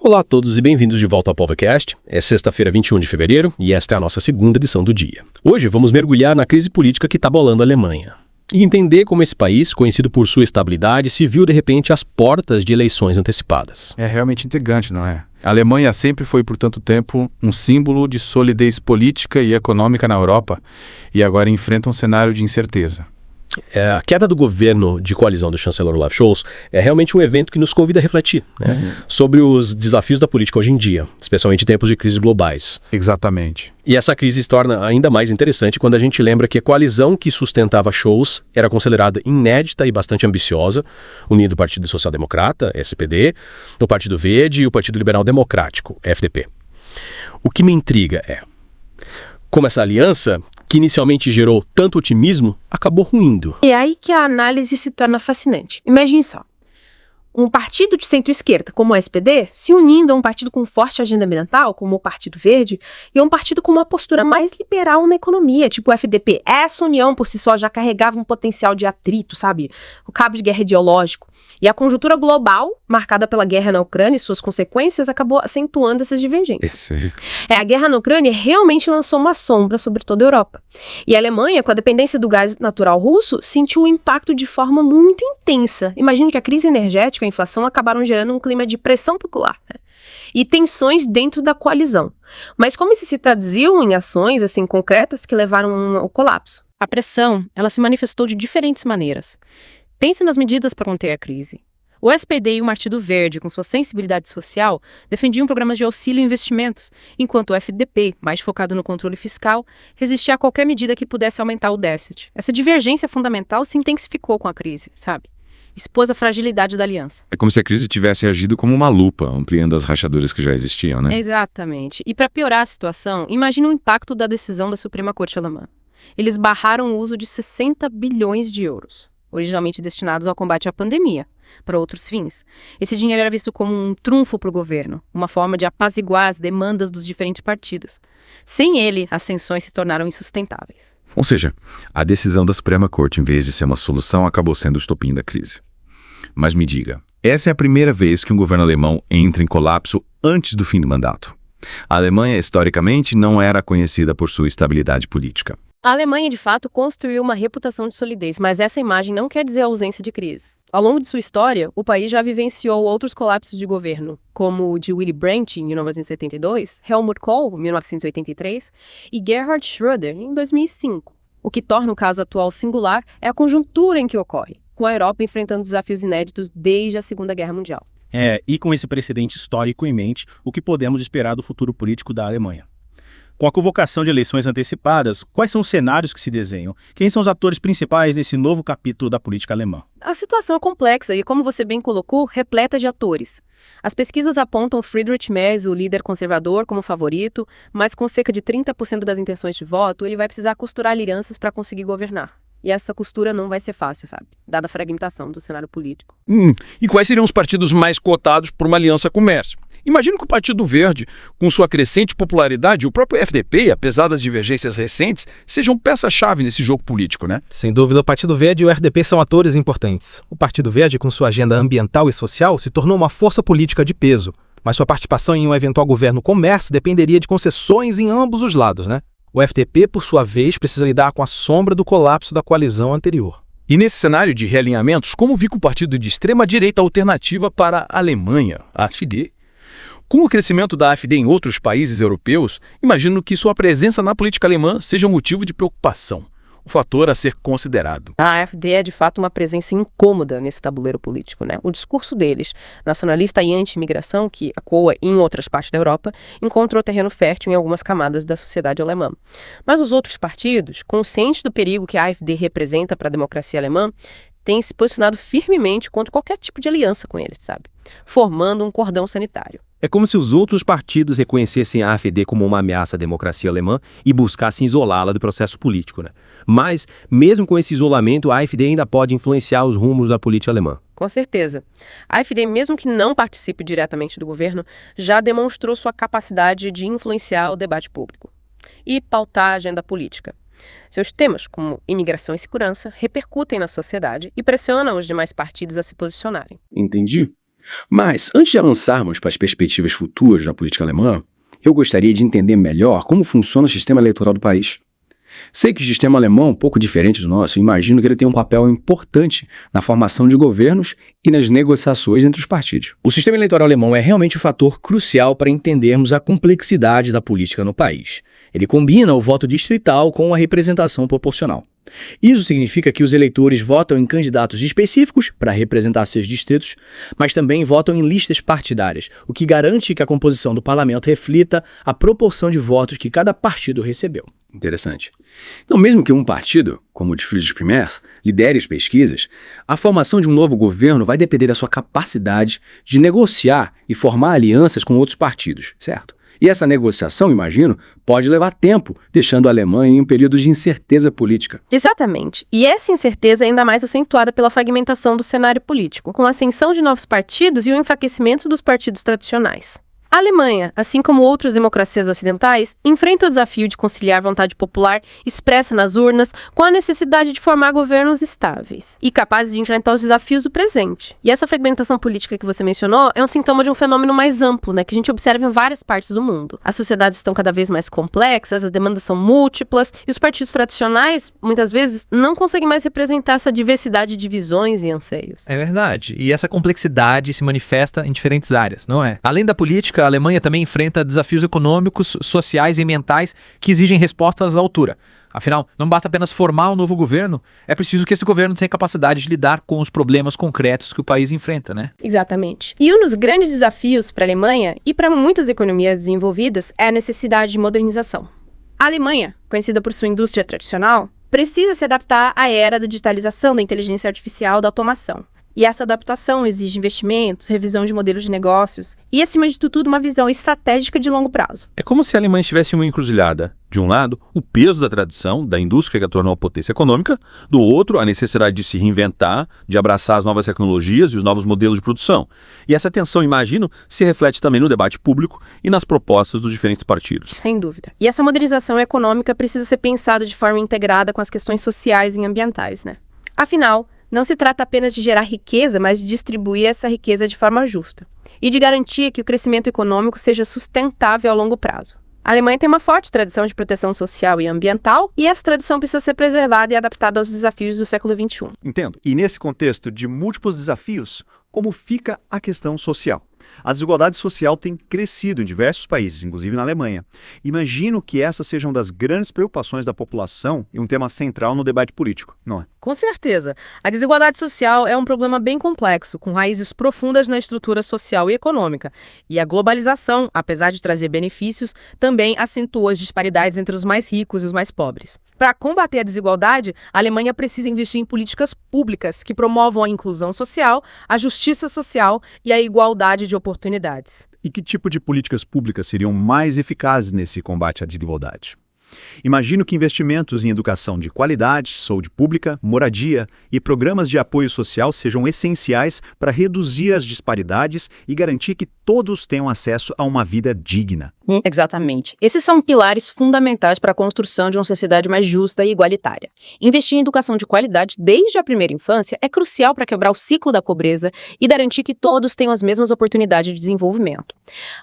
Olá a todos e bem-vindos de volta ao PolvaCast. É sexta-feira, 21 de fevereiro, e esta é a nossa segunda edição do dia. Hoje vamos mergulhar na crise política que está abolando a Alemanha e entender como esse país, conhecido por sua estabilidade, se viu de repente às portas de eleições antecipadas. É realmente intrigante, não é? A Alemanha sempre foi, por tanto tempo, um símbolo de solidez política e econômica na Europa e agora enfrenta um cenário de incerteza. A queda do governo de coalizão do chanceler Olaf Scholz é realmente um evento que nos convida a refletir, sobre os desafios da política hoje em dia, especialmente em tempos de crises globais. Exatamente. E essa crise se torna ainda mais interessante quando a gente lembra que a coalizão que sustentava Scholz era considerada inédita e bastante ambiciosa, unindo o Partido Social Democrata, SPD, o Partido Verde e o Partido Liberal Democrático, FDP. O que me intriga é como essa aliança, que inicialmente gerou tanto otimismo, acabou ruindo. É aí que a análise se torna fascinante. Imagine só, um partido de centro-esquerda, como o SPD, se unindo a um partido com forte agenda ambiental, como o Partido Verde, e a um partido com uma postura mais liberal na economia, tipo o FDP. Essa união por si só já carregava um potencial de atrito, sabe? O cabo de guerra ideológico. E a conjuntura global, marcada pela guerra na Ucrânia e suas consequências, acabou acentuando essas divergências. A guerra na Ucrânia realmente lançou uma sombra sobre toda a Europa. E a Alemanha, com a dependência do gás natural russo, sentiu o impacto de forma muito intensa. Imagine que a crise energética e a inflação acabaram gerando um clima de pressão popular, e tensões dentro da coalizão. Mas como isso se traduziu em ações assim concretas que levaram ao colapso? A pressão, ela se manifestou de diferentes maneiras. Pense nas medidas para conter a crise. O SPD e o Partido Verde, com sua sensibilidade social, defendiam programas de auxílio e investimentos, enquanto o FDP, mais focado no controle fiscal, resistia a qualquer medida que pudesse aumentar o déficit. Essa divergência fundamental se intensificou com a crise, sabe? Expôs a fragilidade da aliança. É como se a crise tivesse agido como uma lupa, ampliando as rachaduras que já existiam, né? Exatamente. E para piorar a situação, imagine o impacto da decisão da Suprema Corte Alemã. Eles barraram o uso de 60 bilhões de euros, originalmente destinados ao combate à pandemia, para outros fins. Esse dinheiro era visto como um trunfo para o governo, uma forma de apaziguar as demandas dos diferentes partidos. Sem ele, as sanções se tornaram insustentáveis. Ou seja, a decisão da Suprema Corte, em vez de ser uma solução, acabou sendo o estopim da crise. Mas me diga, essa é a primeira vez que um governo alemão entra em colapso antes do fim do mandato. A Alemanha, historicamente, não era conhecida por sua estabilidade política. A Alemanha, de fato, construiu uma reputação de solidez, mas essa imagem não quer dizer ausência de crise. Ao longo de sua história, o país já vivenciou outros colapsos de governo, como o de Willy Brandt, em 1972, Helmut Kohl, em 1983, e Gerhard Schröder, em 2005. O que torna o caso atual singular é a conjuntura em que ocorre, com a Europa enfrentando desafios inéditos desde a Segunda Guerra Mundial. E com esse precedente histórico em mente, o que podemos esperar do futuro político da Alemanha? Com a convocação de eleições antecipadas, quais são os cenários que se desenham? Quem são os atores principais nesse novo capítulo da política alemã? A situação é complexa e, como você bem colocou, repleta de atores. As pesquisas apontam Friedrich Merz, o líder conservador, como favorito, mas com cerca de 30% das intenções de voto, ele vai precisar costurar alianças para conseguir governar. E essa costura não vai ser fácil, sabe? Dada a fragmentação do cenário político. E quais seriam os partidos mais cotados por uma aliança com Merz? Imagino que o Partido Verde, com sua crescente popularidade, e o próprio FDP, apesar das divergências recentes, sejam peça-chave nesse jogo político, né? Sem dúvida, o Partido Verde e o RDP são atores importantes. O Partido Verde, com sua agenda ambiental e social, se tornou uma força política de peso, mas sua participação em um eventual governo com Merz dependeria de concessões em ambos os lados, né? O FDP, por sua vez, precisa lidar com a sombra do colapso da coalizão anterior. E nesse cenário de realinhamentos, como fica o partido de extrema-direita alternativa para a Alemanha, a AfD? Com o crescimento da AfD em outros países europeus, imagino que sua presença na política alemã seja motivo de preocupação, um fator a ser considerado. A AfD é, de fato, uma presença incômoda nesse tabuleiro político, né? O discurso deles, nacionalista e anti-imigração, que ecoa em outras partes da Europa, encontrou terreno fértil em algumas camadas da sociedade alemã. Mas os outros partidos, conscientes do perigo que a AfD representa para a democracia alemã, têm se posicionado firmemente contra qualquer tipo de aliança com eles, sabe? Formando um cordão sanitário. É como se os outros partidos reconhecessem a AfD como uma ameaça à democracia alemã e buscassem isolá-la do processo político, né? Mas, mesmo com esse isolamento, a AfD ainda pode influenciar os rumos da política alemã. Com certeza. A AfD, mesmo que não participe diretamente do governo, já demonstrou sua capacidade de influenciar o debate público e pautar a agenda política. Seus temas, como imigração e segurança, repercutem na sociedade e pressionam os demais partidos a se posicionarem. Entendi. Mas, antes de avançarmos para as perspectivas futuras da política alemã, eu gostaria de entender melhor como funciona o sistema eleitoral do país. Sei que o sistema alemão é um pouco diferente do nosso e imagino que ele tem um papel importante na formação de governos e nas negociações entre os partidos. O sistema eleitoral alemão é realmente um fator crucial para entendermos a complexidade da política no país. Ele combina o voto distrital com a representação proporcional. Isso significa que os eleitores votam em candidatos específicos para representar seus distritos, mas também votam em listas partidárias, o que garante que a composição do parlamento reflita a proporção de votos que cada partido recebeu. Interessante. Então, mesmo que um partido, como o de Friedrich Merz, lidere as pesquisas, a formação de um novo governo vai depender da sua capacidade de negociar e formar alianças com outros partidos, certo? E essa negociação, imagino, pode levar tempo, deixando a Alemanha em um período de incerteza política. Exatamente. E essa incerteza é ainda mais acentuada pela fragmentação do cenário político, com a ascensão de novos partidos e o enfraquecimento dos partidos tradicionais. A Alemanha, assim como outras democracias ocidentais, enfrenta o desafio de conciliar a vontade popular expressa nas urnas com a necessidade de formar governos estáveis e capazes de enfrentar os desafios do presente. E essa fragmentação política que você mencionou é um sintoma de um fenômeno mais amplo, que a gente observa em várias partes do mundo. As sociedades estão cada vez mais complexas, as demandas são múltiplas e os partidos tradicionais, muitas vezes, não conseguem mais representar essa diversidade de visões e anseios. É verdade. E essa complexidade se manifesta em diferentes áreas, não é? Além da política, a Alemanha também enfrenta desafios econômicos, sociais e ambientais que exigem respostas à altura. Afinal, não basta apenas formar um novo governo, é preciso que esse governo tenha capacidade de lidar com os problemas concretos que o país enfrenta, né? Exatamente. E um dos grandes desafios para a Alemanha e para muitas economias desenvolvidas é a necessidade de modernização. A Alemanha, conhecida por sua indústria tradicional, precisa se adaptar à era da digitalização, da inteligência artificial, da automação. E essa adaptação exige investimentos, revisão de modelos de negócios e, acima de tudo, uma visão estratégica de longo prazo. É como se a Alemanha estivesse em uma encruzilhada. De um lado, o peso da tradição, da indústria que a tornou a potência econômica. Do outro, a necessidade de se reinventar, de abraçar as novas tecnologias e os novos modelos de produção. E essa tensão, imagino, se reflete também no debate público e nas propostas dos diferentes partidos. Sem dúvida. E essa modernização econômica precisa ser pensada de forma integrada com as questões sociais e ambientais, Afinal, não se trata apenas de gerar riqueza, mas de distribuir essa riqueza de forma justa e de garantir que o crescimento econômico seja sustentável a longo prazo. A Alemanha tem uma forte tradição de proteção social e ambiental e essa tradição precisa ser preservada e adaptada aos desafios do século XXI. Entendo. E nesse contexto de múltiplos desafios, como fica a questão social? A desigualdade social tem crescido em diversos países, inclusive na Alemanha. Imagino que essa seja uma das grandes preocupações da população e um tema central no debate político, não é? Com certeza. A desigualdade social é um problema bem complexo, com raízes profundas na estrutura social e econômica. E a globalização, apesar de trazer benefícios, também acentua as disparidades entre os mais ricos e os mais pobres. Para combater a desigualdade, a Alemanha precisa investir em políticas públicas que promovam a inclusão social, a justiça social e a igualdade de oportunidades. E que tipo de políticas públicas seriam mais eficazes nesse combate à desigualdade? Imagino que investimentos em educação de qualidade, saúde pública, moradia e programas de apoio social sejam essenciais para reduzir as disparidades e garantir que todos tenham acesso a uma vida digna. Exatamente. Esses são pilares fundamentais para a construção de uma sociedade mais justa e igualitária. Investir em educação de qualidade desde a primeira infância é crucial para quebrar o ciclo da pobreza e garantir que todos tenham as mesmas oportunidades de desenvolvimento.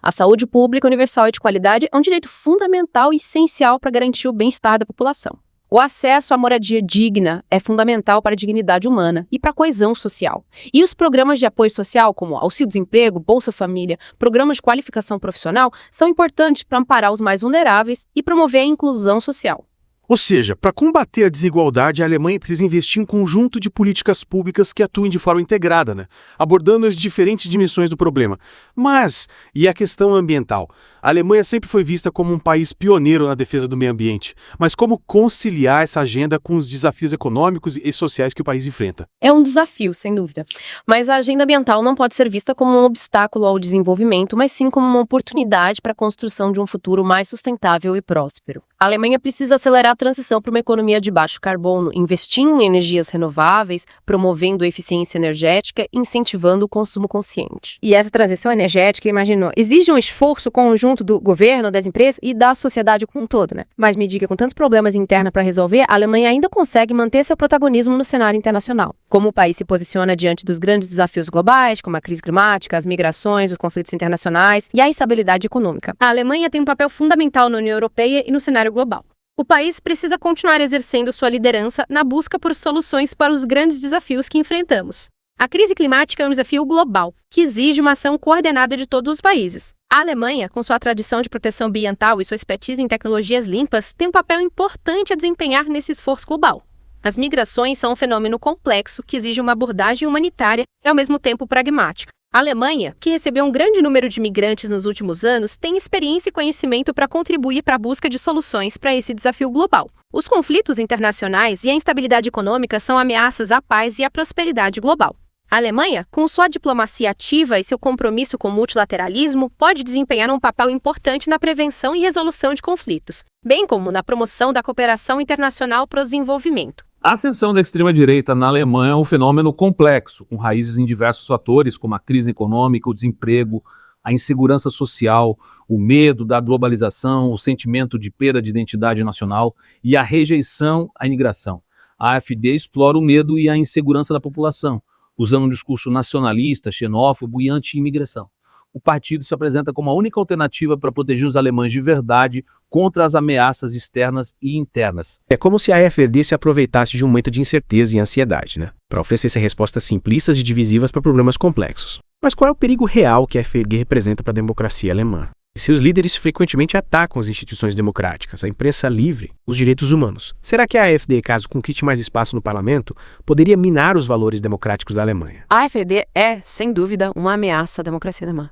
A saúde pública universal e de qualidade é um direito fundamental e essencial para garantir o bem-estar da população. O acesso à moradia digna é fundamental para a dignidade humana e para a coesão social. E os programas de apoio social, como Auxílio-Desemprego, Bolsa Família, programas de qualificação profissional, são importantes para amparar os mais vulneráveis e promover a inclusão social. Ou seja, para combater a desigualdade, a Alemanha precisa investir em um conjunto de políticas públicas que atuem de forma integrada, abordando as diferentes dimensões do problema. Mas, e a questão ambiental? A Alemanha sempre foi vista como um país pioneiro na defesa do meio ambiente. Mas como conciliar essa agenda com os desafios econômicos e sociais que o país enfrenta? É um desafio, sem dúvida. Mas a agenda ambiental não pode ser vista como um obstáculo ao desenvolvimento, mas sim como uma oportunidade para a construção de um futuro mais sustentável e próspero. A Alemanha precisa acelerar transição para uma economia de baixo carbono, investindo em energias renováveis, promovendo a eficiência energética e incentivando o consumo consciente. E essa transição energética, imagino, exige um esforço conjunto do governo, das empresas e da sociedade como um todo, né? Mas me diga, com tantos problemas internos para resolver, a Alemanha ainda consegue manter seu protagonismo no cenário internacional. Como o país se posiciona diante dos grandes desafios globais, como a crise climática, as migrações, os conflitos internacionais e a instabilidade econômica. A Alemanha tem um papel fundamental na União Europeia e no cenário global. O país precisa continuar exercendo sua liderança na busca por soluções para os grandes desafios que enfrentamos. A crise climática é um desafio global, que exige uma ação coordenada de todos os países. A Alemanha, com sua tradição de proteção ambiental e sua expertise em tecnologias limpas, tem um papel importante a desempenhar nesse esforço global. As migrações são um fenômeno complexo que exige uma abordagem humanitária e, ao mesmo tempo, pragmática. A Alemanha, que recebeu um grande número de migrantes nos últimos anos, tem experiência e conhecimento para contribuir para a busca de soluções para esse desafio global. Os conflitos internacionais e a instabilidade econômica são ameaças à paz e à prosperidade global. A Alemanha, com sua diplomacia ativa e seu compromisso com o multilateralismo, pode desempenhar um papel importante na prevenção e resolução de conflitos, bem como na promoção da cooperação internacional para o desenvolvimento. A ascensão da extrema-direita na Alemanha é um fenômeno complexo, com raízes em diversos fatores, como a crise econômica, o desemprego, a insegurança social, o medo da globalização, o sentimento de perda de identidade nacional e a rejeição à imigração. A AfD explora o medo e a insegurança da população, usando um discurso nacionalista, xenófobo e anti-imigração. O partido se apresenta como a única alternativa para proteger os alemães de verdade contra as ameaças externas e internas. É como se a AfD se aproveitasse de um momento de incerteza e ansiedade, né? Para oferecer respostas simplistas e divisivas para problemas complexos. Mas qual é o perigo real que a AfD representa para a democracia alemã? Seus líderes frequentemente atacam as instituições democráticas, a imprensa livre, os direitos humanos. Será que a AfD, caso conquiste mais espaço no parlamento, poderia minar os valores democráticos da Alemanha? A AfD é, sem dúvida, uma ameaça à democracia alemã.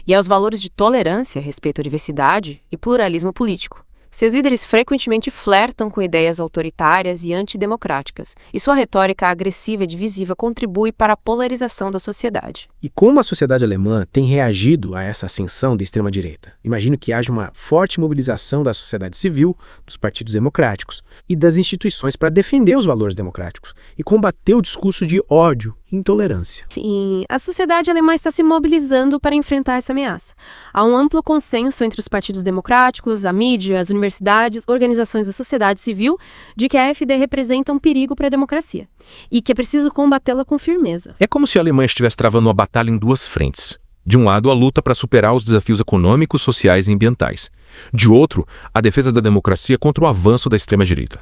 E aos valores de tolerância, respeito à diversidade e pluralismo político. Seus líderes frequentemente flertam com ideias autoritárias e antidemocráticas, e sua retórica agressiva e divisiva contribui para a polarização da sociedade. E como a sociedade alemã tem reagido a essa ascensão da extrema-direita? Imagino que haja uma forte mobilização da sociedade civil, dos partidos democráticos e das instituições para defender os valores democráticos e combater o discurso de ódio e intolerância. Sim, a sociedade alemã está se mobilizando para enfrentar essa ameaça. Há um amplo consenso entre os partidos democráticos, a mídia, as universidades, organizações da sociedade civil, de que a AfD representa um perigo para a democracia e que é preciso combatê-la com firmeza. É como se a Alemanha estivesse travando uma batalha em duas frentes. De um lado, a luta para superar os desafios econômicos, sociais e ambientais. De outro, a defesa da democracia contra o avanço da extrema-direita.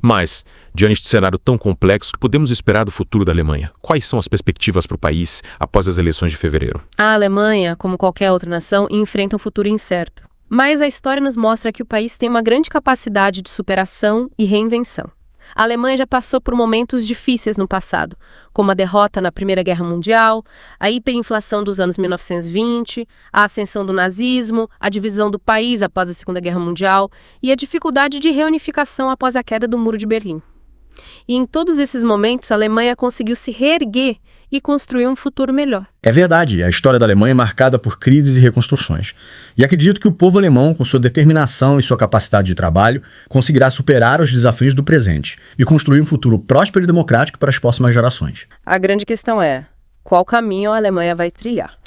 Mas, diante de cenário tão complexo, o que podemos esperar do futuro da Alemanha? Quais são as perspectivas para o país após as eleições de fevereiro? A Alemanha, como qualquer outra nação, enfrenta um futuro incerto. Mas a história nos mostra que o país tem uma grande capacidade de superação e reinvenção. A Alemanha já passou por momentos difíceis no passado, como a derrota na Primeira Guerra Mundial, a hiperinflação dos anos 1920, a ascensão do nazismo, a divisão do país após a Segunda Guerra Mundial e a dificuldade de reunificação após a queda do Muro de Berlim. E em todos esses momentos, a Alemanha conseguiu se reerguer e construir um futuro melhor. É verdade, a história da Alemanha é marcada por crises e reconstruções. E acredito que o povo alemão, com sua determinação e sua capacidade de trabalho, conseguirá superar os desafios do presente e construir um futuro próspero e democrático para as próximas gerações. A grande questão é, qual caminho a Alemanha vai trilhar?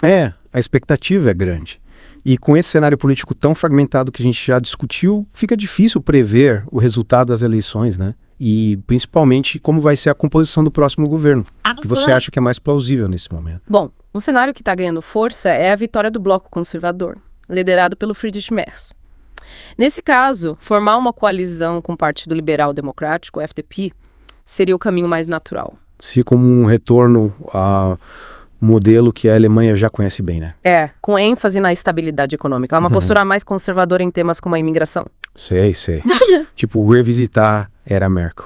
A expectativa é grande. E com esse cenário político tão fragmentado que a gente já discutiu, fica difícil prever o resultado das eleições, né? E principalmente como vai ser a composição do próximo governo. O que você acha que é mais plausível nesse momento? Bom, um cenário que está ganhando força é a vitória do Bloco Conservador, liderado pelo Friedrich Merz. Nesse caso, formar uma coalizão com o Partido Liberal Democrático, o FDP, seria o caminho mais natural. Se como um retorno a modelo que a Alemanha já conhece bem, né? Com ênfase na estabilidade econômica. É uma postura mais conservadora em temas como a imigração. Sei. Tipo, revisitar a era Merkel.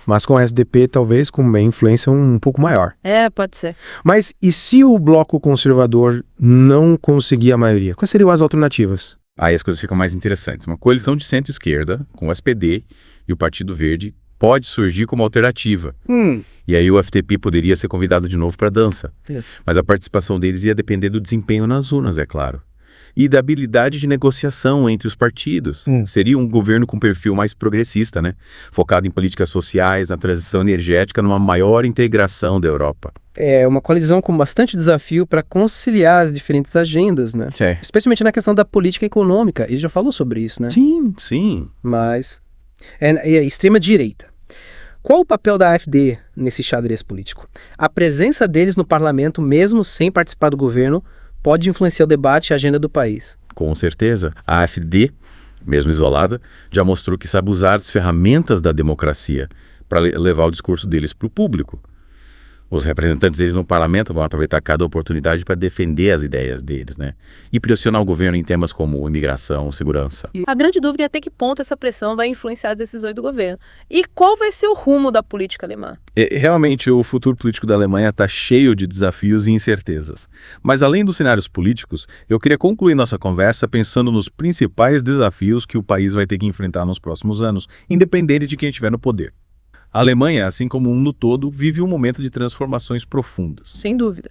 Mas com o SDP, talvez com uma influência um pouco maior. Pode ser. Mas e se o bloco conservador não conseguir a maioria? Quais seriam as alternativas? Aí as coisas ficam mais interessantes. Uma coalição de centro-esquerda, com o SPD e o Partido Verde, pode surgir como alternativa. E aí o FDP poderia ser convidado de novo para a dança. Mas a participação deles ia depender do desempenho nas urnas, é claro. E da habilidade de negociação entre os partidos. Seria um governo com perfil mais progressista, né? Focado em políticas sociais, na transição energética, numa maior integração da Europa. É uma coalizão com bastante desafio para conciliar as diferentes agendas, né? Especialmente na questão da política econômica. Ele já falou sobre isso, né? Sim. Mas é extrema-direita. Qual o papel da AfD nesse xadrez político? A presença deles no parlamento, mesmo sem participar do governo, pode influenciar o debate e a agenda do país. Com certeza. A AfD, mesmo isolada, já mostrou que sabe usar as ferramentas da democracia para levar o discurso deles para o público. Os representantes deles no parlamento vão aproveitar cada oportunidade para defender as ideias deles, né? E pressionar o governo em temas como imigração, segurança. A grande dúvida é até que ponto essa pressão vai influenciar as decisões do governo. E qual vai ser o rumo da política alemã? Realmente, o futuro político da Alemanha está cheio de desafios e incertezas. Mas além dos cenários políticos, eu queria concluir nossa conversa pensando nos principais desafios que o país vai ter que enfrentar nos próximos anos, independente de quem estiver no poder. A Alemanha, assim como o mundo todo, vive um momento de transformações profundas. Sem dúvida.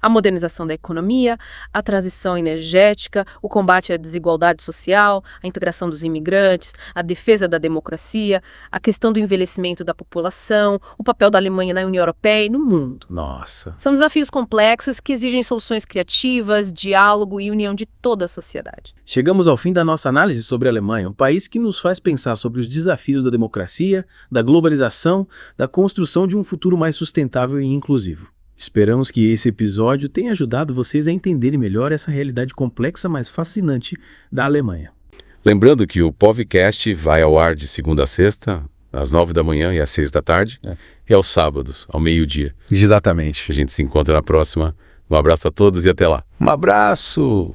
A modernização da economia, a transição energética, o combate à desigualdade social, a integração dos imigrantes, a defesa da democracia, a questão do envelhecimento da população, o papel da Alemanha na União Europeia e no mundo. Nossa! São desafios complexos que exigem soluções criativas, diálogo e união de toda a sociedade. Chegamos ao fim da nossa análise sobre a Alemanha, um país que nos faz pensar sobre os desafios da democracia, da globalização, da construção de um futuro mais sustentável e inclusivo. Esperamos que esse episódio tenha ajudado vocês a entenderem melhor essa realidade complexa, mas fascinante da Alemanha. Lembrando que o podcast vai ao ar de segunda a sexta, às 9 da manhã e às 6 da tarde, e aos sábados, ao meio-dia. Exatamente. A gente se encontra na próxima. Um abraço a todos e até lá. Um abraço!